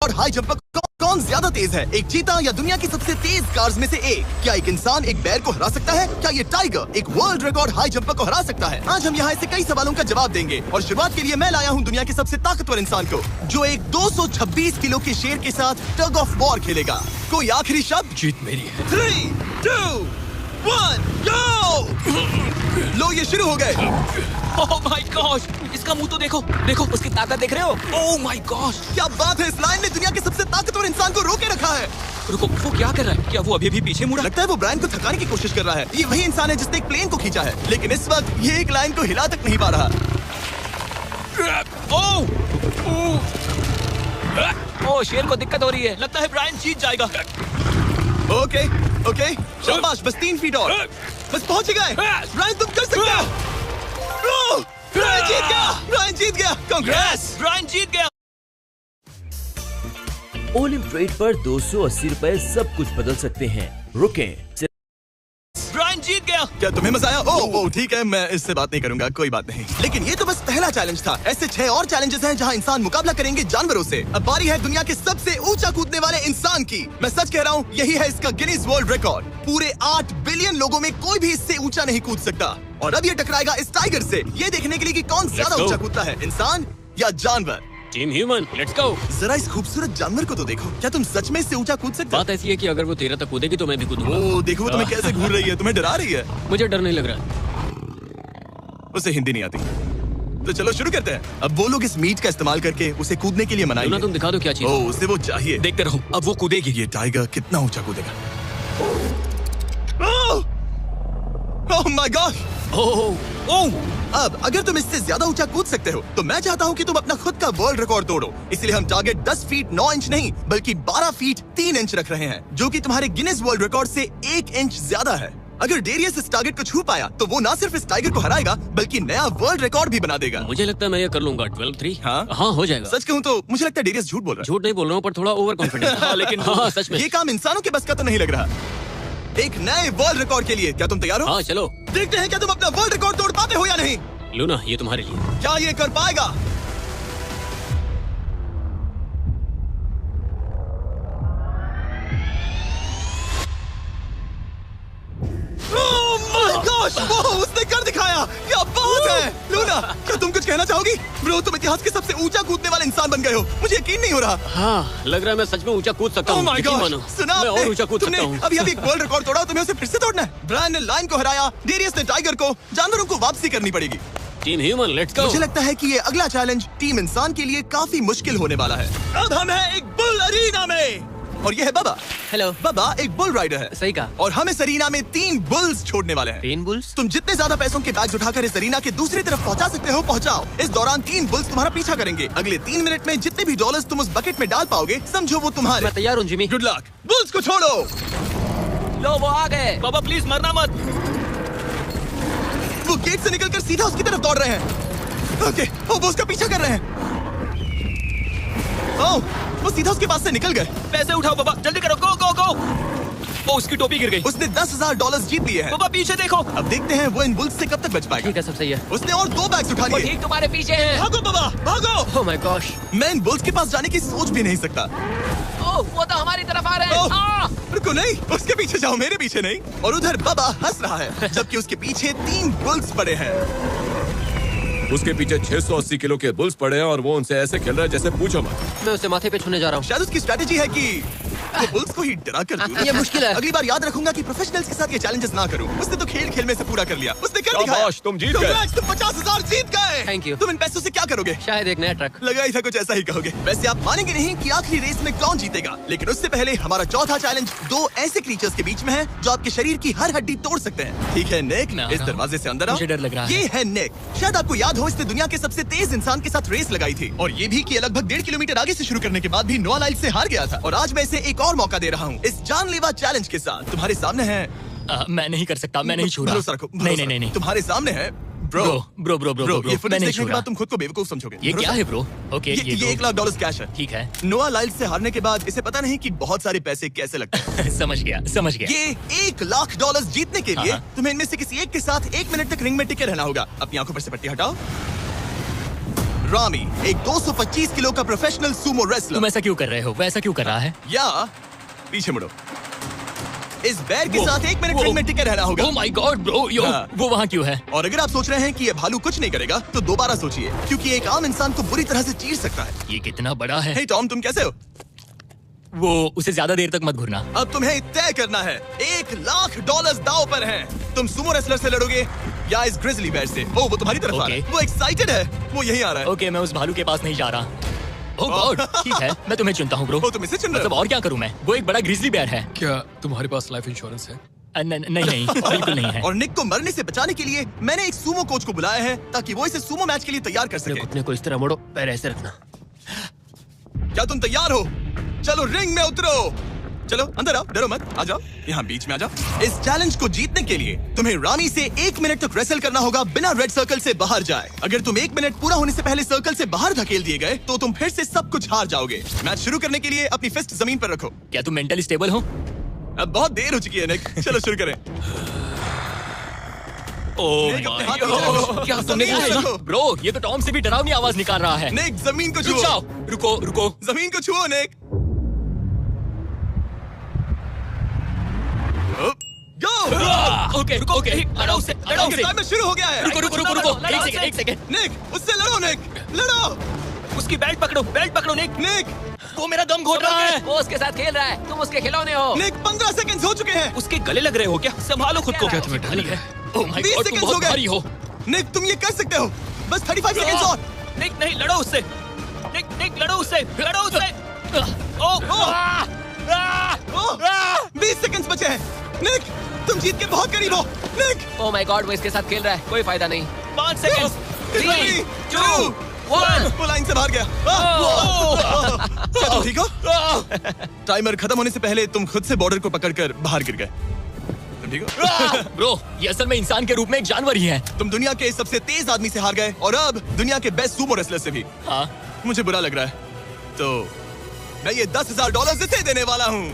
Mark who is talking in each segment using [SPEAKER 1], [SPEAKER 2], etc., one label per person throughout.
[SPEAKER 1] और high jumper कौन ज्यादा तेज है, एक चीता या दुनिया की सबसे तेज कार्स में से एक? क्या एक इंसान एक बैर को हरा सकता है? क्या ये टाइगर एक वर्ल्ड रिकॉर्ड हाई जंपर को हरा सकता है? आज हम यहाँ ऐसे कई सवालों का जवाब देंगे और शुरुआत के लिए मैं लाया हूँ दुनिया के सबसे ताकतवर इंसान को, जो एक 226 किलो के शेर के साथ टग ऑफ वॉर खेलेगा। कोई आखिरी शब्द?
[SPEAKER 2] जीत मेरी है।
[SPEAKER 1] 3, 2, 1, go! लो ये शुरू हो गए।
[SPEAKER 2] ओह माय गॉश, इसका मुंह तो देखो, देखो उसकी ताकत देख रहे हो? ओह माय गॉश,
[SPEAKER 1] क्या बात है, इस लाइन ने दुनिया के सबसे ताकतवर इंसान को रोके रखा है।
[SPEAKER 2] रुको, वो क्या कर रहा है? क्या वो अभी भी पीछे मुड़ा?
[SPEAKER 1] लगता है वो ब्रायन को थकाने की कोशिश कर रहा है। ये वही इंसान है जिसने एक प्लेन को खींचा है, लेकिन इस वक्त ये एक लाइन को हिला तक नहीं पा रहा।
[SPEAKER 2] ओह, शेर को दिक्कत हो रही है। लगता है ब्रायन जीत जाएगा।
[SPEAKER 1] ओके, शाबाश, बस 3 फीट और, बस पहुंच गए। ब्रायन तुम कर सकते हो। ब्रायन जीत गया, ब्रायन जीत गया। कांग्रेस,
[SPEAKER 2] ब्रायन जीत गया।
[SPEAKER 3] ओलिम ट्रेड पर 280 रुपए सब कुछ बदल सकते हैं। रुकें।
[SPEAKER 2] ब्रायन जीत गया।
[SPEAKER 1] क्या तुम्हें मजा आया? ओह ठीक है, मैं इससे बात नहीं करूंगा, कोई बात नहीं। लेकिन ये तो बस पहला चैलेंज था। ऐसे 6 और चैलेंजेस हैं जहां इंसान मुकाबला करेंगे जानवरों से। अब बारी है दुनिया के सबसे ऊंचा कूदने वाले इंसान की। मैं सच कह रहा हूँ, यही है इसका गिनीज वर्ल्ड रिकॉर्ड। पूरे 8 बिलियन लोगों में कोई भी इससे ऊंचा नहीं कूद सकता। और अब ये टकराएगा इस टाइगर से, ये देखने के लिए कि कौन ज्यादा ऊंचा कूदता है, इंसान या जानवर।
[SPEAKER 2] Team human, let's go.
[SPEAKER 1] जरा इस खूबसूरत जानवर को तो देखो। क्या तुम सच में इससे ऊंचा कूद सकते हो?
[SPEAKER 2] बात ऐसी है कि अगर वो 13 तक कूदेगी तो मैं भी कूदूंगा।
[SPEAKER 1] ओह देखो वो तुम्हें कैसे घूर रही है, तुम्हें डरा रही है।
[SPEAKER 2] मुझे डर नहीं लग रहा।
[SPEAKER 1] उसे हिंदी नहीं आती, तो चलो शुरू करते हैं। अब वो लोग इस मीट का इस्तेमाल करके उसे कूदने के लिए मनाएंगे।
[SPEAKER 2] तुम दिखा दो क्या चीज।
[SPEAKER 1] ओह उसे वो चाहिए।
[SPEAKER 2] देखते रहो, अब वो कूदेगी।
[SPEAKER 1] ये टाइगर कितना ऊंचा कूदेगा। Oh my God.
[SPEAKER 2] ओह,
[SPEAKER 1] अब अगर तुम इससे ज्यादा ऊंचा कूद सकते हो तो मैं चाहता हूँ कि तुम अपना खुद का वर्ल्ड रिकॉर्ड तोड़ो। इसलिए हम टारगेट 10 फीट 9 इंच नहीं बल्कि 12 फीट 3 इंच रख रहे हैं, जो कि तुम्हारे गिनीज वर्ल्ड रिकॉर्ड से 1 इंच ज्यादा है। अगर डेरियस इस टारगेट को छू पाया तो वो न सिर्फ इस टाइगर को हराएगा बल्कि नया वर्ल्ड रिकॉर्ड भी बना देगा।
[SPEAKER 2] मुझे लगता है मैं ये कर लूंगा। 12-3।
[SPEAKER 1] हाँ
[SPEAKER 2] हो जाएगा।
[SPEAKER 1] सच कहूँ तो मुझे लगता है डेरियस झूठ बोल रहा है।
[SPEAKER 2] झूठ नहीं बोल रहा हूँ, पर थोड़ा ओवर कॉन्फिडेंस। लेकिन हाँ, सच में
[SPEAKER 1] ये काम इंसानों के बस का तो नहीं लग रहा। एक नए वर्ल्ड रिकॉर्ड के लिए क्या तुम तैयार हो?
[SPEAKER 2] हाँ चलो
[SPEAKER 1] देखते हैं क्या तुम अपना वर्ल्ड रिकॉर्ड तोड़ पाते हो या नहीं।
[SPEAKER 2] लूना, ये तुम्हारे लिए।
[SPEAKER 1] क्या ये कर पाएगा? Oh my gosh! वो उसने कर दिखाया। क्या बात है लूना, क्या तुम कुछ कहना चाहोगी? ब्रो तुम इतिहास के सबसे ऊंचा कूदने वाले इंसान बन गए हो। मुझे यकीन नहीं हो रहा।
[SPEAKER 2] हाँ, लग रहा है मैं सच में ऊंचा कूद सकता हूँ।
[SPEAKER 1] Oh my gosh! सुना
[SPEAKER 2] मैं और ऊंचा कूद सकता हूँ।
[SPEAKER 1] अभी एक वर्ल्ड रिकॉर्ड तोड़ा, तुम्हें उसे फिर से तोड़ना है। ब्रायन ने लाइन को हराया, डेरियस ने टाइगर को, जानवरों को वापसी करनी पड़ेगी।
[SPEAKER 2] Team human, let's go.
[SPEAKER 1] मुझे लगता है कि ये अगला चैलेंज टीम इंसान के लिए काफी मुश्किल होने वाला है। अब हम हैं एक बुल अरीना में और ये है बाबा।
[SPEAKER 2] हेलो।
[SPEAKER 1] बाबा एक बुल राइडर है।
[SPEAKER 2] सही कहा।
[SPEAKER 1] और हम इस अरीना में 3 बुल्स छोड़ने वाले हैं।
[SPEAKER 2] 3 बुल्स?
[SPEAKER 1] तुम जितने ज्यादा पैसों के बैग्स उठाकर इस अरीना के दूसरी तरफ पहुंचा सकते हो पहुंचाओ। इस दौरान 3 बुल्स तुम्हारा पीछा करेंगे। अगले 3 मिनट में जितने भी डॉलर्स तुम उस बकेट में डाल पाओगे समझो वो तुम्हारे।
[SPEAKER 2] मैं तैयार हूँ जिमी।
[SPEAKER 1] Good luck. बुल्स को छोड़ो।
[SPEAKER 2] लो वो आ गए। बाबा प्लीज मरना मत।
[SPEAKER 1] वो गेट से निकलकर सीधा उसकी तरफ दौड़ रहे हैं। ओके, वो उसका पीछा कर रहे हैं। ओह, वो सीधा उसके पास से निकल गए।
[SPEAKER 2] पैसे उठाओ बाबा, जल्दी करो, गो गो गो। ओ उसकी टोपी गिर गई।
[SPEAKER 1] उसने 10,000 डॉलर्स जीत लिए हैं।
[SPEAKER 2] बाबा पीछे देखो।
[SPEAKER 1] अब देखते हैं वो इन बुल्स से कब तक बच पाएगा।
[SPEAKER 2] ठीक है, सब सही है।
[SPEAKER 1] उसने और 2 बैग्स उठा लिए।
[SPEAKER 2] ठीक तुम्हारे पीछे है।
[SPEAKER 1] भागो बाबा, भागो।
[SPEAKER 2] ओह माय गॉश,
[SPEAKER 1] मैं इन बुल्स के पास जाने की सोच भी नहीं सकता।
[SPEAKER 2] ओह वो तो हमारी तरफ आ रहे हैं।
[SPEAKER 1] रुको नहीं, उसके पीछे जाओ, मेरे पीछे नहीं। और उधर बाबा हंस रहा है जबकि उसके पीछे 3 बुल्स पड़े हैं।
[SPEAKER 4] उसके पीछे 680 किलो के बुल्स पड़े हैं और वो उनसे ऐसे खेल रहा है जैसे पूछो मत।
[SPEAKER 2] मैं उसे माथे पे छूने जा रहा हूँ।
[SPEAKER 1] शायद उसकी स्ट्रेटेजी है कि वो बुल्स को ही डरा कर दूं।
[SPEAKER 2] ये मुश्किल है।
[SPEAKER 1] अगली बार याद रखूंगा कि प्रोफेशनल्स के साथ ये चैलेंजेस ना करूं। उसने तो खेल खेल में से पूरा कर लिया। उसने कर दिखाया।
[SPEAKER 4] शाबाश, तुम जीत गए।
[SPEAKER 1] तुम 50,000 जीत गए।
[SPEAKER 2] Thank you।
[SPEAKER 1] तुम इन पैसों से क्या करोगे?
[SPEAKER 2] शायद एक नया ट्रक।
[SPEAKER 1] लगा ही था कुछ ऐसा ही कहोगे। वैसे आप मानेंगे नहीं कि आखिरी रेस में कौन जीतेगा, लेकिन उससे पहले हमारा चौथा चैलेंज 2 ऐसे क्रीचर्स के बीच में है जो आपके शरीर की हर हड्डी तोड़ सकते हैं। ठीक है निक, इस दरवाजे से अंदर आओ।
[SPEAKER 2] मुझे डर लग रहा है।
[SPEAKER 1] ये है निक। शायद आपको याद हो, इसने दुनिया के सबसे तेज इंसान के साथ रेस लगाई थी और ये भी कि लगभग 1.5 किलोमीटर आगे से शुरू करने के बाद भी नोआ लाइल से हार गया था। और आज मैं इसे एक और मौका दे रहा हूँ इस जानलेवा चैलेंज के साथ। तुम्हारे सामने है।
[SPEAKER 2] मैं नहीं कर सकता, मैं नहीं छू रहा।
[SPEAKER 1] भरोसा रखो,
[SPEAKER 2] नहीं नहीं नहीं।
[SPEAKER 1] तुम्हारे सामने है bro.
[SPEAKER 2] Bro bro bro bro
[SPEAKER 1] ये फुटेज
[SPEAKER 2] मैं नहीं
[SPEAKER 1] देखने
[SPEAKER 2] छू
[SPEAKER 1] के
[SPEAKER 2] रहा।
[SPEAKER 1] बाद तुम खुद को बेवकूफ समझोगे।
[SPEAKER 2] ये क्या है ब्रो? ओके
[SPEAKER 1] ये $1 लाख कैश है।
[SPEAKER 2] ठीक है।
[SPEAKER 1] नोआ लाइल से हारने के बाद इसे पता नहीं कि बहुत सारे पैसे कैसे लगते हैं।
[SPEAKER 2] समझ गया समझ गया।
[SPEAKER 1] ये $1 लाख जीतने के लिए तुम्हें इनमें से किसी एक के साथ 1 मिनट तक रिंग में टिके रहना होगा। अपनी आंखों पर से पट्टी हटाओ। रामी, एक 225 किलो का प्रोफेशनल सूमो रेसलर।
[SPEAKER 2] तुम ऐसा क्यों कर रहे हो? वो ऐसा क्यों कर रहा है?
[SPEAKER 1] या पीछे मुड़ो। इस बैर के साथ 1 मिनट रिंग में टिके रहना होगा।
[SPEAKER 2] ओह माय गॉड ब्रो, यो
[SPEAKER 1] हाँ।
[SPEAKER 2] वो वहाँ क्यों है?
[SPEAKER 1] और अगर आप सोच रहे हैं कि ये भालू कुछ नहीं करेगा, तो दोबारा सोचिए, क्योंकि एक आम इंसान को बुरी तरह से चीर सकता है।
[SPEAKER 2] ये कितना बड़ा है?
[SPEAKER 1] हे टॉम, तुम कैसे हो?
[SPEAKER 2] वो उसे ज्यादा देर तक मत घूरना।
[SPEAKER 1] अब तुम्हें तय करना है। $1,00,000 दांव पर हैं। तुम सुमो रेसलर से लड़ोगे या इस ग्रिजली बेयर से? वो तुम्हारी तरफ आ रहा है।
[SPEAKER 2] Okay.
[SPEAKER 1] वो एक्साइटेड है, वो यहीं आ रहा है।
[SPEAKER 2] ओके, मैं उस भालू के पास नहीं जा रहा। ओह गॉड, ठीक है, मैं तुम्हें चुनता हूँ ब्रो।
[SPEAKER 1] वो तुम इसे चुन रहे
[SPEAKER 2] मतलब
[SPEAKER 1] हो?
[SPEAKER 2] और क्या करूँ मैं? वो एक बड़ा ग्रिजली बेयर है।
[SPEAKER 5] क्या तुम्हारे पास लाइफ इंश्योरेंस है?
[SPEAKER 2] नहीं, बिल्कुल नहीं है।
[SPEAKER 1] और निक को मरने से बचाने के लिए मैंने एक सूमो कोच को बुलाया है, ताकि वो इसे सूमो मैच के लिए तैयार कर सके।
[SPEAKER 3] घुटने को इस तरह मोड़ो, पैर ऐसे रखना।
[SPEAKER 1] क्या तुम तैयार हो? चलो रिंग में उतरो। चलो अंदर आओ, डरो मत, आ जाओ, यहाँ बीच में आ जाओ। इस चैलेंज को जीतने के लिए तुम्हें रामी से 1 मिनट तक रेसल करना होगा बिना रेड सर्कल से बाहर जाए। अगर तुम 1 मिनट पूरा होने से पहले सर्कल से बाहर धकेल दिए गए, तो तुम फिर से सब कुछ हार जाओगे। मैच शुरू करने के लिए अपनी फिस्ट जमीन पर रखो।
[SPEAKER 2] क्या तुम मेंटली स्टेबल हो?
[SPEAKER 1] अब बहुत देर हो चुकी है निक, चलो शुरू करें।
[SPEAKER 2] ओह
[SPEAKER 1] निक, अपने हाथ
[SPEAKER 2] माय
[SPEAKER 1] नीचे रखो।
[SPEAKER 2] गॉड, क्या तुमने
[SPEAKER 1] जमीन
[SPEAKER 2] कहा
[SPEAKER 1] पे
[SPEAKER 2] है?
[SPEAKER 1] रखो।
[SPEAKER 2] ब्रो, ये तो टॉम से भी डरावनी आवाज निकाल रहा है।
[SPEAKER 1] निक, जमीन को
[SPEAKER 2] रुक
[SPEAKER 1] छुओ।
[SPEAKER 2] जाओ, रुको।
[SPEAKER 1] जमीन को छुओ निक। गो।
[SPEAKER 2] ओके, लड़ो उससे।
[SPEAKER 1] टाइमर शुरू हो गया है।
[SPEAKER 2] रुको, एक सेकंड।
[SPEAKER 1] निक, उससे लड़ो निक, लड़ो।
[SPEAKER 2] उसकी बेल्ट पकड़ो निक।
[SPEAKER 1] निक,
[SPEAKER 2] वो मेरा दम घोट रहा है।
[SPEAKER 6] वो उसके साथ खेल रहा है, तुम उसके खिलौने हो।
[SPEAKER 1] निक, 15 सेकंड्स हो चुके हैं।
[SPEAKER 2] उसके गले लग रहे हो क्या? संभालो खुद को।
[SPEAKER 6] क्या
[SPEAKER 2] तुम्हें डर लग रहा है? ओह माय
[SPEAKER 1] 20
[SPEAKER 2] गॉड, तुम
[SPEAKER 1] सेकंड्स हो
[SPEAKER 2] बहुत
[SPEAKER 1] गए।
[SPEAKER 2] भारी हो।
[SPEAKER 1] निक, तुम ये कर सकते हो। बस 35 सेकंड्स और।
[SPEAKER 2] निक, नहीं, लड़ो उससे। निक, लड़ो उससे। ओह,
[SPEAKER 1] 20 सेकंड्स बचे हैं। निक, तुम जीत के बहुत करीब हो। निक,
[SPEAKER 6] ओह माय गॉड, वो इसके साथ खेल रहा है, कोई फायदा नहीं।
[SPEAKER 2] 5 सेकंड।
[SPEAKER 1] 3, 2, 1। वो लाइन से बाहर गया। क्या तुम ठीक हो? टाइमर खत्म होने से पहले तुम खुद से बॉर्डर को पकड़कर बाहर गिर गए। तुम ठीक हो?
[SPEAKER 2] ब्रो, ये असल में इंसान के रूप में एक जानवर ही है।
[SPEAKER 1] तुम दुनिया के सबसे तेज आदमी से हार गए, और अब दुनिया के बेस्ट सूमो रेसलर से भी।
[SPEAKER 2] हाँ,
[SPEAKER 1] मुझे बुरा लग रहा है, तो मैं ये $10,000 इसे देने वाला हूँ।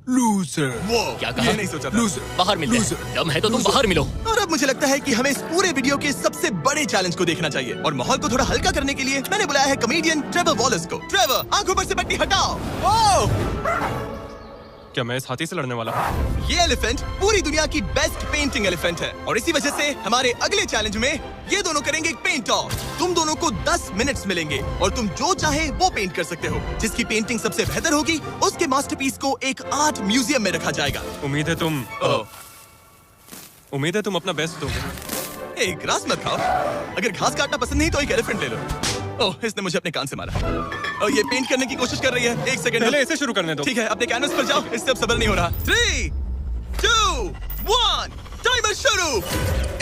[SPEAKER 5] लूजर।
[SPEAKER 1] वो
[SPEAKER 2] क्या कहा?
[SPEAKER 1] ये नहीं सोचा था।
[SPEAKER 2] बाहर मिलते हैं। दम है तो तुम बाहर मिलो।
[SPEAKER 1] और अब मुझे लगता है कि हमें इस पूरे वीडियो के सबसे बड़े चैलेंज को देखना चाहिए, और माहौल को थोड़ा हल्का करने के लिए मैंने बुलाया है कमेडियन ट्रेवर वॉलस को। ट्रेवर, आंखों पर से पट्टी हटाओ। ओह!
[SPEAKER 5] क्या मैं इस हाथी से लड़ने वाला हूँ?
[SPEAKER 1] ये एलिफेंट पूरी दुनिया की बेस्ट पेंटिंग एलिफेंट है, और इसी वजह से हमारे अगले चैलेंज में ये दोनों करेंगे एक पेंट ऑफ। तुम दोनों को 10 मिनट्स मिलेंगे, और तुम जो चाहे वो पेंट कर सकते हो। जिसकी पेंटिंग सबसे बेहतर होगी, उसके मास्टरपीस को एक आर्ट म्यूजियम में रखा जाएगा।
[SPEAKER 5] उम्मीद है तुम अपना बेस्ट दोगे।
[SPEAKER 1] ए, ग्रास मत खाओ। अगर घास काटना पसंद नहीं तो एक एलिफेंट ले लो। ओह, इसने मुझे अपने कान से मारा। और ये पेंट करने की कोशिश कर रही है। 1 सेकंड।
[SPEAKER 5] पहले इसे शुरू करने दो।
[SPEAKER 1] ठीक है, अपने कैनवस पर जाओ। इससे अब सब्र नहीं हो रहा। 3, 2, 1, टाइमर शुरू।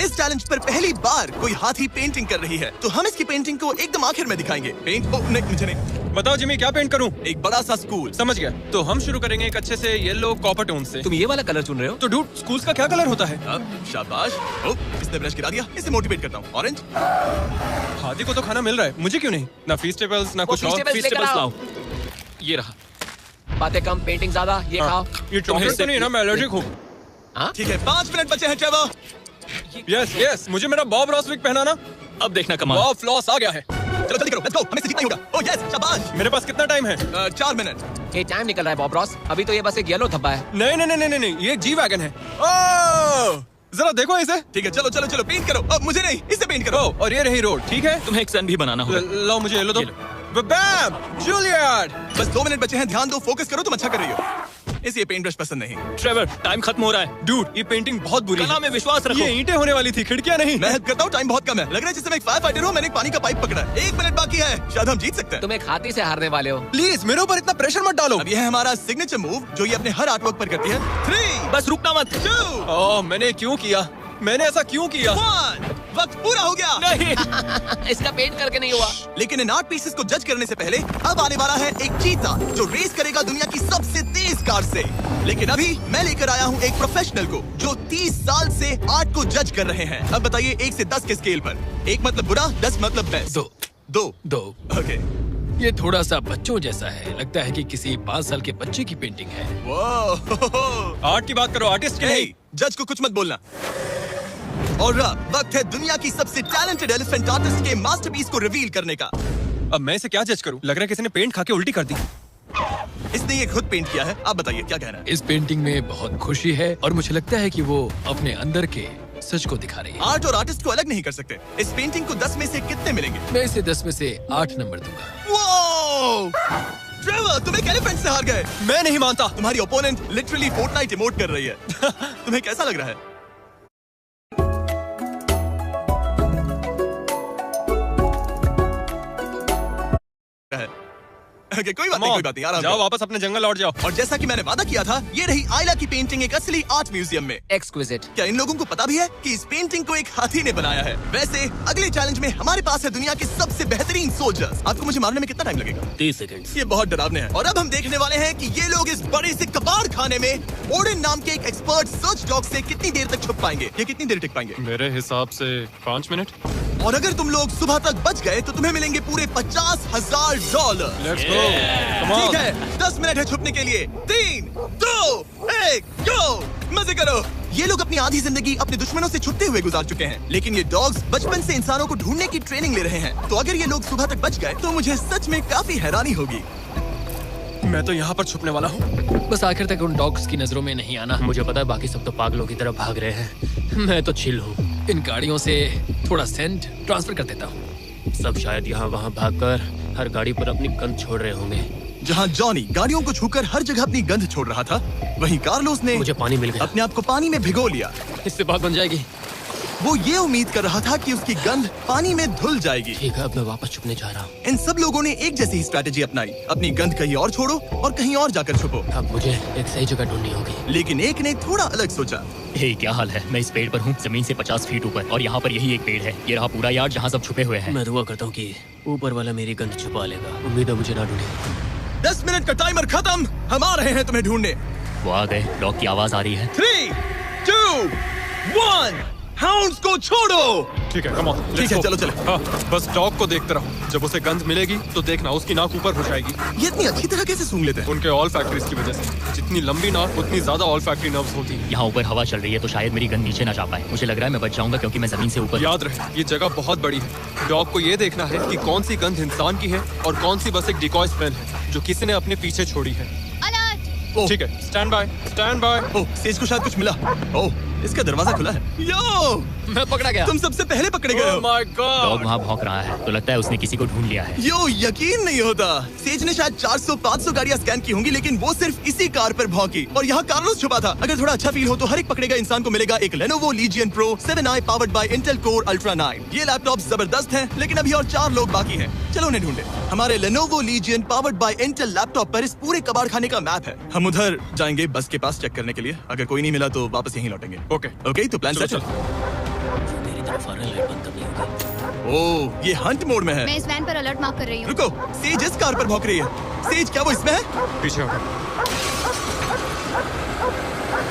[SPEAKER 1] इस चैलेंज पर पहली बार कोई हाथी पेंटिंग कर रही है, तो हम इसकी पेंटिंग को एकदम आखिर में दिखाएंगे। पेंट? ओह नहीं, मुझे नहीं।
[SPEAKER 5] बताओ जिमी, क्या पेंट करूं?
[SPEAKER 1] एक बड़ा सा स्कूल।
[SPEAKER 5] समझ गया। तो हम शुरू करेंगे एक अच्छे से येलो कॉपर टोन से।
[SPEAKER 6] तुम ये वाला कलर चुन रहे हो?
[SPEAKER 5] तो डूड, स्कूल्स का क्या कलर होता है?
[SPEAKER 1] अब शाबाश। ओह, इसने ब्रश गिरा दिया। इसे मोटिवेट करता हूँ। ऑरेंज।
[SPEAKER 5] हाथी को तो खाना मिल रहा है, मुझे क्यों नहीं? ना फीस्टेबल्स ना कुछ और।
[SPEAKER 6] feastables लेकर
[SPEAKER 2] Vegetables
[SPEAKER 6] आओ।
[SPEAKER 2] लाओ। ये रहा।
[SPEAKER 6] बातें कम, पेंटिंग ज्यादा, ये खाओ।
[SPEAKER 5] ये चॉकलेट तो नहीं ना? मैं एलर्जिक हूँ।
[SPEAKER 1] ठीक है, 5 मिनट बचे हैं ट्रेवर।
[SPEAKER 5] यस, मुझे मेरा बॉब रॉस विग पहनाना।
[SPEAKER 2] अब देखना कमाल।
[SPEAKER 5] बॉब फ्लॉस आ गया है।
[SPEAKER 1] चलो जल्दी करो, लेट्स गो। हमें से जीतना ही होगा। ओह यस, शाबाश।
[SPEAKER 5] मेरे पास कितना टाइम है?
[SPEAKER 1] 4 मिनट।
[SPEAKER 6] ये टाइम निकल रहा है बॉब रॉस, अभी तो ये बस एक येलो धब्बा है।
[SPEAKER 5] नहीं, ये जी वैगन है। ओह, जरा देखो इसे।
[SPEAKER 1] ठीक है, चलो पेंट करो। अब मुझे नहीं, इसे पेंट करो।
[SPEAKER 5] ओह, और ये रही रोड, ठीक है?
[SPEAKER 2] तुम्हें एक सन भी बनाना होगा।
[SPEAKER 5] लाओ मुझे येलो दो।
[SPEAKER 2] ये लो।
[SPEAKER 5] बैम, जूलियट।
[SPEAKER 1] बस 2 मिनट बचे हैं, ध्यान दो, फोकस करो, तुम अच्छा कर रही हो। इसे ये पेंट ब्रश पसंद नहीं।
[SPEAKER 2] ट्रेवर, टाइम खत्म हो रहा है।
[SPEAKER 5] डूड, ये पेंटिंग बहुत बुरी
[SPEAKER 2] कला
[SPEAKER 5] है।
[SPEAKER 2] में विश्वास रखो।
[SPEAKER 5] ये ईंटें होने वाली थी, खिड़कियां नहीं।
[SPEAKER 1] मैं हेल्प करता हूँ, टाइम बहुत कम है। लग रहा है जैसे मैं एक फायर फाइटर हूँ, मैंने एक पानी का पाइप पकड़ा है। 1 मिनट बाकी है, शायद हम जीत सकते हैं।
[SPEAKER 6] तुम एक हाथी से हारने वाले हो।
[SPEAKER 5] प्लीज मेरे ऊपर इतना प्रेशर मत डालो।
[SPEAKER 1] अब ये है हमारा सिग्नेचर मूव, जो ये अपने हर आर्टवर्क पर करती है। 3,
[SPEAKER 2] बस रुकना मत।
[SPEAKER 1] 2,
[SPEAKER 5] ओह, मैंने क्यों किया? मैंने ऐसा क्यों किया?
[SPEAKER 1] 1। वक्त पूरा हो गया।
[SPEAKER 2] नहीं।
[SPEAKER 6] इसका पेंट करके नहीं हुआ।
[SPEAKER 1] लेकिन इन आर्ट पीसेस को जज करने से पहले अब आने वाला है एक चीता, जो रेस करेगा दुनिया की सबसे तेज कार से। लेकिन अभी मैं लेकर आया हूँ एक प्रोफेशनल को, जो 30 साल से आर्ट को जज कर रहे हैं। अब बताइए 1 से 10 के स्केल पर। 1 मतलब बुरा, 10 मतलब बेस्ट। 2। ओके।
[SPEAKER 7] ये थोड़ा सा बच्चों जैसा है, लगता है कि किसी 5 साल के बच्चे की पेंटिंग है।
[SPEAKER 1] वाह।
[SPEAKER 5] आर्ट की बात करो, आर्टिस्ट की नहीं।
[SPEAKER 1] जज को कुछ मत बोलना। और अब वक्त है दुनिया की सबसे टैलेंटेड एलिफेंट आर्टिस्ट के मास्टरपीस को रिवील करने का।
[SPEAKER 5] अब मैं इसे क्या जज करूं? लग रहा है किसी ने पेंट खा के उल्टी कर दी।
[SPEAKER 1] इसने ये खुद पेंट किया है। आप बताइए क्या कहना है?
[SPEAKER 7] इस पेंटिंग में बहुत खुशी है और मुझे लगता है कि वो अपने अंदर के सच को दिखा रही है।
[SPEAKER 1] आर्ट और आर्टिस्ट को अलग नहीं कर सकते। इस पेंटिंग को 10 में से कितने मिलेंगे?
[SPEAKER 7] मैं इसे 10 में से 8 नंबर दूंगा।
[SPEAKER 1] वो ट्रेवर, तुम एक एलिफेंट से हार गए।
[SPEAKER 5] मैं नहीं मानता।
[SPEAKER 1] तुम्हारी ओपोनेंट लिटरली फोर्टनाइट इमोट कर रही है। तुम्हें कैसा लग रहा है? Okay, कोई बात नहीं, आराम
[SPEAKER 5] जाओ
[SPEAKER 1] करो।
[SPEAKER 5] वापस अपने जंगल लौट जाओ।
[SPEAKER 1] और जैसा कि मैंने वादा किया था, ये रही आयला की पेंटिंग एक असली आर्ट म्यूजियम में।
[SPEAKER 6] एक्सक्विजिट।
[SPEAKER 1] क्या इन लोगों को पता भी है कि इस पेंटिंग को एक हाथी ने बनाया है? वैसे अगले चैलेंज में हमारे पास है दुनिया के सबसे बेहतरीन सोल्जर्स। आपको मुझे मारने में कितना टाइम लगेगा?
[SPEAKER 3] 30 सेकंड।
[SPEAKER 1] ये बहुत डरावने हैं। और अब हम देखने वाले हैं कि ये लोग इस बड़े से कबाड़ खाने में ओडिन नाम के एक एक्सपर्ट सर्च डॉग से कितनी देर तक छुप पाएंगे। ये कितनी देर टिक पाएंगे?
[SPEAKER 5] मेरे हिसाब से 5 मिनट।
[SPEAKER 1] और अगर तुम लोग सुबह तक बच गए तो तुम्हें मिलेंगे पूरे $50,000।
[SPEAKER 5] Let's go.
[SPEAKER 1] ठीक है, 10 मिनट है छुपने के लिए। 3, 2, 1, गो! मजे करो। ये लोग अपनी आधी जिंदगी अपने दुश्मनों से छुपते हुए गुजार चुके हैं, लेकिन ये डॉग्स बचपन से इंसानों को ढूंढने की ट्रेनिंग ले रहे हैं। तो अगर ये लोग सुबह तक बच गए तो मुझे सच में काफी हैरानी होगी।
[SPEAKER 5] मैं तो यहाँ पर छुपने वाला हूँ।
[SPEAKER 7] बस आखिर तक उन डॉग्स की नजरों में नहीं आना। मुझे पता है बाकी सब तो पागलों की तरफ भाग रहे हैं। मैं तो चिल हूँ। इन गाड़ियों से थोड़ा सेंट ट्रांसफर कर देता हूँ। सब शायद यहाँ वहाँ भागकर हर गाड़ी पर अपनी गंध छोड़ रहे होंगे।
[SPEAKER 1] जहाँ जॉनी गाड़ियों को छूकर हर जगह अपनी गंध छोड़ रहा था, वहीं कार्लोस ने
[SPEAKER 7] मुझे पानी मिल गया।
[SPEAKER 1] अपने आप को पानी में भिगो लिया।
[SPEAKER 7] इससे बात बन जाएगी।
[SPEAKER 1] वो ये उम्मीद कर रहा था कि उसकी गंध पानी में धुल जाएगी।
[SPEAKER 7] ठीक है, अब मैं वापस छुपने जा रहा हूँ।
[SPEAKER 1] इन सब लोगों ने एक जैसी ही स्ट्रैटेजी अपनाई। अपनी गंध कहीं और छोड़ो और कहीं और जाकर छुपो।
[SPEAKER 7] अब मुझे एक सही जगह ढूंढनी होगी।
[SPEAKER 1] लेकिन एक ने थोड़ा अलग सोचा।
[SPEAKER 8] हे, क्या हाल है? मैं इस पेड़ पर हूँ, जमीन से 50 फीट ऊपर, और यहाँ पर यही एक पेड़ है। ये रहा पूरा यार्ड जहाँ सब छुपे हुए हैं।
[SPEAKER 3] मैं दुआ करता हूँ कि ऊपर वाला मेरी गंध छुपा लेगा। उम्मीद है मुझे ना ढूंढे।
[SPEAKER 1] 10 मिनट का टाइमर खत्म। हम आ रहे हैं तुम्हें ढूंढने।
[SPEAKER 8] वो आ गए। डॉग की आवाज आ रही है।
[SPEAKER 1] 3, 2, 1, हाउंड्स को छोड़ो।
[SPEAKER 5] ठीक है, कम ऑन।
[SPEAKER 1] ठीक है, चलो चले।
[SPEAKER 5] हाँ, बस डॉग को देखते रहो। जब उसे गंध मिलेगी तो देखना उसकी नाक ऊपर हो जाएगी।
[SPEAKER 1] ये इतनी अच्छी तरह कैसे सूंघ लेते हैं?
[SPEAKER 5] उनके ऑल फैक्ट्रीज की वजह से। जितनी लंबी नाक उतनी ज्यादा ऑल फैक्ट्री नर्व्स होती हैं।
[SPEAKER 8] यहाँ ऊपर हवा चल रही है तो शायद मेरी गंध नीचे ना जा पाए। मुझे लग रहा है मैं बच जाऊंगा क्योंकि मैं जमीन से ऊपर।
[SPEAKER 5] याद रहे, ये जगह बहुत बड़ी है। डॉग को ये देखना है कि कौन सी गंध इंसान की है और कौन सी बस एक डिकॉय स्मेल है जो किसी ने अपने पीछे छोड़ी है।
[SPEAKER 1] ओह,
[SPEAKER 5] ठीक है, stand by, stand by.
[SPEAKER 1] Oh, says को शायद कुछ मिला। ओह, इसका दरवाजा खुला है। यो,
[SPEAKER 6] मैं पकड़ा गया।
[SPEAKER 1] तुम सबसे पहले पकड़े गए
[SPEAKER 5] ओह
[SPEAKER 1] हो।
[SPEAKER 5] My
[SPEAKER 8] dog
[SPEAKER 5] God.
[SPEAKER 8] वहाँ भौंक रहा है तो लगता है उसने किसी को ढूंढ लिया है।
[SPEAKER 1] यो, यकीन नहीं होता। सेज ने शायद 400-500 गाड़ियां स्कैन की होंगी, लेकिन वो सिर्फ इसी कार पर भौंकी। और यहाँ कार्लोस छुपा था। अगर थोड़ा अच्छा फील हो तो हर एक पकड़े गए इंसान को मिलेगा एक Lenovo Legion Pro 7i powered by Intel Core Ultra 9। ये लैपटॉप जबरदस्त है, लेकिन अभी और 4 लोग बाकी हैं। चलो उन्हें ढूंढे। हमारे Lenovo Legion powered by Intel laptop पर इस पूरे कबाड़ खाने का मैप है। हम उधर जाएंगे बस के पास चेक करने के लिए। अगर कोई नहीं मिला तो वापस यहीं लौटेंगे।
[SPEAKER 5] ओके,
[SPEAKER 1] ओके, तो प्लान सेट।
[SPEAKER 3] मेरी तरफ आ रहा है, लाइट बंद करनी होगी।
[SPEAKER 1] ओह, ये हंट मोड में है।
[SPEAKER 9] मैं इस वैन पर अलर्ट मार्क कर रही हूँ।
[SPEAKER 1] रुको, सेज इस कार पर भौंक रही है। सेज, क्या वो इसमें है?
[SPEAKER 5] पीछे हो गए।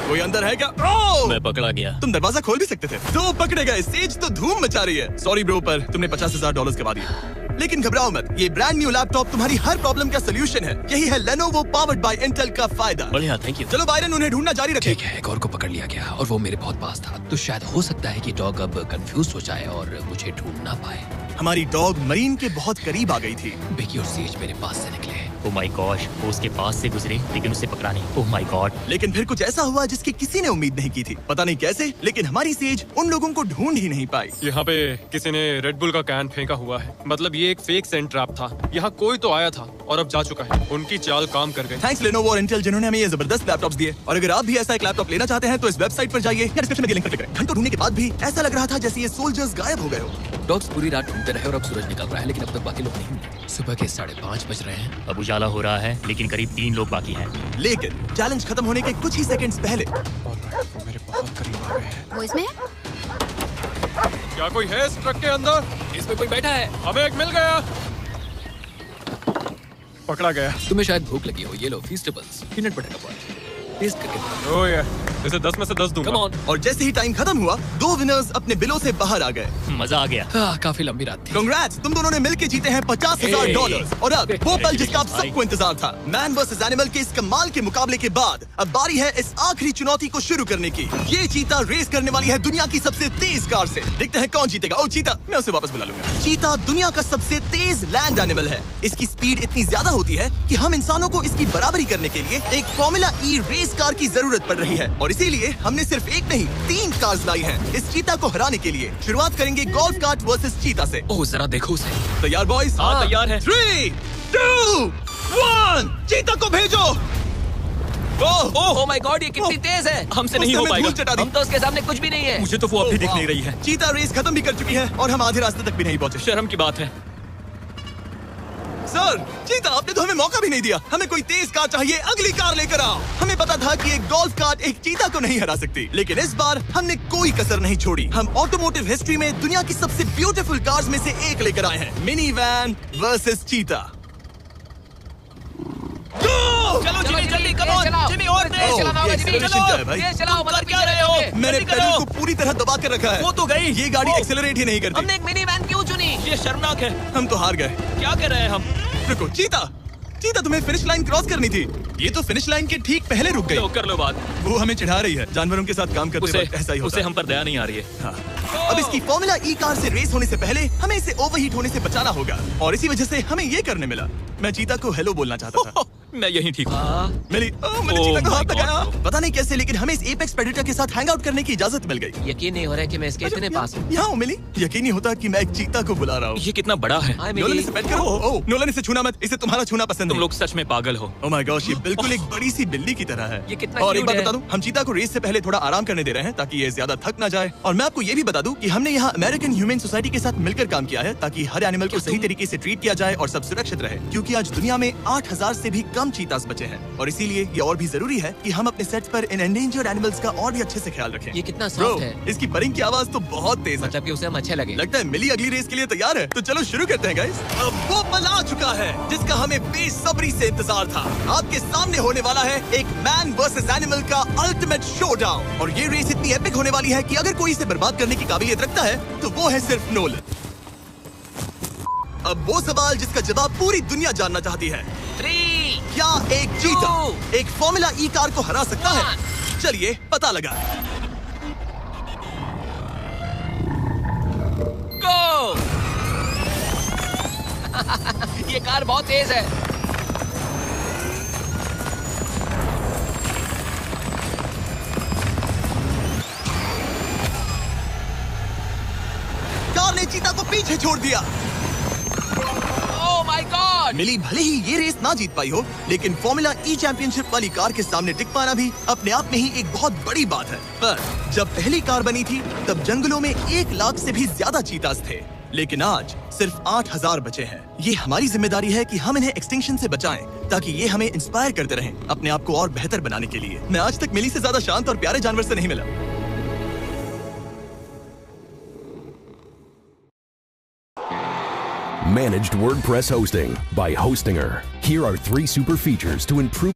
[SPEAKER 1] कोई अंदर है क्या? ओह!
[SPEAKER 3] मैं पकड़ा गया।
[SPEAKER 1] तुम दरवाजा खोल भी सकते थे। 2 पकड़े गए। सेज तो धूम मचा रही है। सॉरी ब्रो, पर तुमने $50,000 कमा दिए। लेकिन घबराओ मत, ये ब्रांड न्यू लैपटॉप तुम्हारी हर प्रॉब्लम का सोल्यूशन है। यही है Lenovo powered by Intel का फायदा।
[SPEAKER 3] बढ़िया, थैंक यू।
[SPEAKER 1] चलो बायरन, उन्हें ढूंढना जारी रखें।
[SPEAKER 7] ठीक है, एक और को पकड़ लिया गया और वो मेरे बहुत पास था। तो शायद हो सकता है कि डॉग अब कंफ्यूज हो जाए और मुझे ढूंढ ना पाए।
[SPEAKER 1] हमारी डॉग मरीन के बहुत करीब आ गई थी।
[SPEAKER 7] बेकी और सेज मेरे पास से निकले।
[SPEAKER 8] ओह माय गॉश, वो उसके पास से गुजरे लेकिन उसे पकड़ा नहीं। Oh my God.
[SPEAKER 1] लेकिन फिर कुछ ऐसा हुआ जिसकी किसी ने उम्मीद नहीं की थी। पता नहीं कैसे, लेकिन हमारी सेज उन लोगों को ढूंढ ही नहीं पाई।
[SPEAKER 5] यहाँ पे किसी ने रेड बुल का कैन फेंका हुआ है। मतलब ये एक फेक सेंट ट्रैप था। यहाँ कोई तो आया था और अब जा चुका है। उनकी चाल काम कर गई।
[SPEAKER 1] थैंक्स Lenovo और Intel जिन्होंने हमें ये जबरदस्त लैपटॉप्स दिए। और अगर आप भी ऐसा एक लैपटॉप लेना चाहते हैं तो इस वेबसाइट पर जाइए या डिस्क्रिप्शन में लिंक पर क्लिक करें। घंटों ढूंढने के बाद भी ऐसा लग रहा था जैसे ये सोल्जर्स गायब हो गए हो।
[SPEAKER 7] डॉग्स पूरी रात ढूंढते रहे और अब सूरज निकल रहा है, लेकिन अब तक बाकी लोग नहीं मिले। सुबह के 5:30 बज रहे हैं।
[SPEAKER 8] अब उजाला हो रहा है लेकिन करीब 3 लोग बाकी हैं।
[SPEAKER 1] लेकिन चैलेंज खत्म होने के कुछ ही सेकंड्स पहले
[SPEAKER 5] वो मेरे बहुत करीब आ गए हैं।
[SPEAKER 9] वो इसमें है?
[SPEAKER 5] क्या कोई है इस ट्रक के अंदर?
[SPEAKER 7] इसमें कोई बैठा है।
[SPEAKER 5] हमें एक मिल गया। पकड़ा गया।
[SPEAKER 7] तुम्हें शायद भूख लगी हो। ये लो फीस्टेबल्स, पीनट बटर का पॉट।
[SPEAKER 2] टेस्ट करके
[SPEAKER 5] ओह यार, इसे 10 में से 10 दूंगा।
[SPEAKER 2] Come on.
[SPEAKER 1] और जैसे ही टाइम खत्म हुआ, 2 विनर्स अपने बिलों से बाहर आ गए।
[SPEAKER 8] मजा आ गया।
[SPEAKER 2] काफी लंबी रात थी।
[SPEAKER 1] कांग्रेट्स, तुम दोनों ने मिलकर जीते हैं $50,000। और अब वो पल जिसका आप सबको इंतजार था, मैन वर्सेस एनिमल के इस कमाल के मुकाबले के बाद अब बारी है इस आखिरी चुनौती को शुरू करने की। ये चीता रेस करने वाली है दुनिया की सबसे तेज कार से। देखते हैं कौन जीतेगा। ओ चीता, मैं उसे वापस बुला लूंगा। चीता दुनिया का सबसे तेज लैंड एनिमल है। इसकी स्पीड इतनी ज्यादा होती है कि हम इंसानों को इसकी बराबरी करने के लिए एक फॉर्मूला ई रेस कार की जरूरत पड़ रही है। और इसीलिए हमने सिर्फ एक नहीं 3 कार्स लाई हैं इस चीता को हराने के लिए। शुरुआत करेंगे गोल्फ कार्ट वर्सेस चीता से।
[SPEAKER 2] ओह जरा देखो उसे।
[SPEAKER 1] तैयार बॉयज?
[SPEAKER 8] हाँ, तैयार है।
[SPEAKER 1] 3, 2, 1, चीता को भेजो।
[SPEAKER 6] ओह माय गॉड, ये कितनी तेज है।
[SPEAKER 8] हमसे नहीं हो
[SPEAKER 1] उसने हमें
[SPEAKER 8] पाएगा।
[SPEAKER 1] धूल चटा दी।
[SPEAKER 6] हम तो उसके सामने कुछ भी नहीं है।
[SPEAKER 8] मुझे तो वो अब भी दिख नहीं रही है।
[SPEAKER 1] चीता रेस खत्म भी कर चुकी है और हम आधे रास्ते तक भी नहीं पहुंचे।
[SPEAKER 8] शर्म की बात है।
[SPEAKER 1] सर, चीता, आपने तो हमें मौका भी नहीं दिया। हमें कोई तेज कार चाहिए, अगली कार लेकर आओ। हमें पता था कि एक गोल्फ कार्ट एक चीता को नहीं हरा सकती, लेकिन इस बार हमने कोई कसर नहीं छोड़ी। हम ऑटोमोटिव हिस्ट्री में दुनिया की सबसे ब्यूटीफुल कार्स में से एक लेकर आए हैं, मिनी वैन वर्सेस चीता।
[SPEAKER 6] चलो जल्दी कम ऑन जिमी, और तेज
[SPEAKER 1] ओह,
[SPEAKER 6] चलाना होगा
[SPEAKER 1] ये
[SPEAKER 6] जिमी।
[SPEAKER 1] acceleration क्या है भाई?
[SPEAKER 6] तेज चलाओ, मतलब
[SPEAKER 8] क्या रहे हो?
[SPEAKER 1] मैंने
[SPEAKER 8] जल्दी
[SPEAKER 1] पेडल
[SPEAKER 8] करो।
[SPEAKER 1] को पूरी तरह दबा कर रखा है।
[SPEAKER 8] वो तो गई।
[SPEAKER 1] ये गाड़ी एक्सेलरेट ही नहीं करती।
[SPEAKER 6] हमने एक मिनी वैन क्यों चुनी?
[SPEAKER 8] ये शर्मनाक है।
[SPEAKER 1] हम तो हार गए।
[SPEAKER 8] क्या कर रहे हैं हम?
[SPEAKER 1] रुको, चीता, तुम्हें फिनिश लाइन क्रॉस करनी थी। ये तो फिनिश लाइन के ठीक पहले रुक गई।
[SPEAKER 8] तो कर लो बात।
[SPEAKER 1] वो हमें चिढ़ा रही है। जानवरों के साथ काम करते
[SPEAKER 8] उसे
[SPEAKER 1] वक्त ऐसा ही होता
[SPEAKER 8] उसे
[SPEAKER 1] है।
[SPEAKER 8] हम पर दया नहीं आ रही है।
[SPEAKER 1] हाँ। अब इसकी फॉर्मूला ई कार से रेस होने से पहले हमें इसे ओवरहीट होने से बचाना होगा और इसी वजह से हमें ये करने मिला। मैं चीता को हेलो बोलना चाहता था।
[SPEAKER 8] मैं यहीं ठीक हूँ।
[SPEAKER 1] मैंने
[SPEAKER 8] Oh
[SPEAKER 1] चीता को
[SPEAKER 8] my
[SPEAKER 1] हाथ
[SPEAKER 8] God.
[SPEAKER 1] लगाया। पता नहीं कैसे, लेकिन हमें इस एपेक्स प्रेडेटर के साथ हैंग आउट करने की इजाजत मिल गई।
[SPEAKER 6] यकीन नहीं हो रहा है कि मैं इसके इतने पास हूँ।
[SPEAKER 1] यहाँ मिली। यकीन नहीं होता कि मैं एक चीता को बुला रहा हूँ।
[SPEAKER 8] ये कितना बड़ा है।
[SPEAKER 6] हाय
[SPEAKER 1] नोलन,
[SPEAKER 6] मिली।
[SPEAKER 1] इसे पेट करो। ओह, नोलन, इसे छूना मत। इसे तुम्हारा छूना पसंद
[SPEAKER 8] तुम
[SPEAKER 1] नहीं।
[SPEAKER 8] लोग सच में पागल हो।
[SPEAKER 1] ओह माय गॉश, ये बिल्कुल एक बड़ी सी बिल्ली की तरह है।
[SPEAKER 6] ये कितना
[SPEAKER 1] और एक
[SPEAKER 6] cute
[SPEAKER 1] बात
[SPEAKER 6] है।
[SPEAKER 1] बता दूं, हम चीता को रेस से पहले थोड़ा आराम करने दे रहे हैं ताकि ये ज्यादा थक ना जाए। और मैं आपको ये भी बता दूं कि हमने यहाँ अमेरिकन ह्यूमन सोसाइटी के साथ मिलकर काम किया है ताकि हर एनिमल को सही तरीके से ट्रीट किया जाए और सब सुरक्षित रहे, क्योंकि आज दुनिया में 8000 से भी कम चीतास बचे हैं। और इसीलिए ये और भी जरूरी है कि हम अपने सेट्स पर इन एंडेंजर्ड एनिमल्स का और भी अच्छे से ख्याल रखें।
[SPEAKER 6] ये कितना
[SPEAKER 1] Bro,
[SPEAKER 6] सॉफ्ट है।
[SPEAKER 1] इसकी परिंग की आवाज तो बहुत तेज है।
[SPEAKER 6] मतलब कि उसे हम अच्छे लगे।
[SPEAKER 1] लगता है मिली अगली रेस के लिए तैयार है। तो चलो शुरू करते हैं गाइस। अब वो पल आ चुका है जिसका हमें बेसब्री से इंतजार था। आपके सामने होने वाला है एक मैन वर्सेस एनिमल का अल्टीमेट शोडाउन। और ये रेस इतनी एपिक होने वाली है कि अगर कोई इसे बर्बाद करने की काबिलियत रखता है तो वो है सिर्फ नोलन। अब वो सवाल जिसका जवाब पूरी दुनिया जानना चाहती है,
[SPEAKER 6] 3,
[SPEAKER 1] क्या एक चीता एक फॉर्मूला ई कार को हरा सकता है? चलिए पता लगा।
[SPEAKER 6] गो। ये कार बहुत तेज है।
[SPEAKER 1] कार ने चीता को पीछे छोड़ दिया।
[SPEAKER 6] Oh my God.
[SPEAKER 1] मिली भले ही ये रेस ना जीत पाई हो, लेकिन फॉर्मूला ई चैंपियनशिप वाली कार के सामने टिक पाना भी अपने आप में ही एक बहुत बड़ी बात है। पर जब पहली कार बनी थी तब जंगलों में 1 लाख से भी ज्यादा चीतास थे, लेकिन आज सिर्फ 8000 बचे हैं। ये हमारी जिम्मेदारी है कि हम इन्हें एक्सटिंक्शन से बचाएं ताकि ये हमें इंस्पायर करते रहें अपने आप को और बेहतर बनाने के लिए। मैं आज तक मिली से ज्यादा शांत और प्यारे जानवर से नहीं मिला।
[SPEAKER 9] Managed WordPress hosting by Hostinger. Here are 3 super features to improve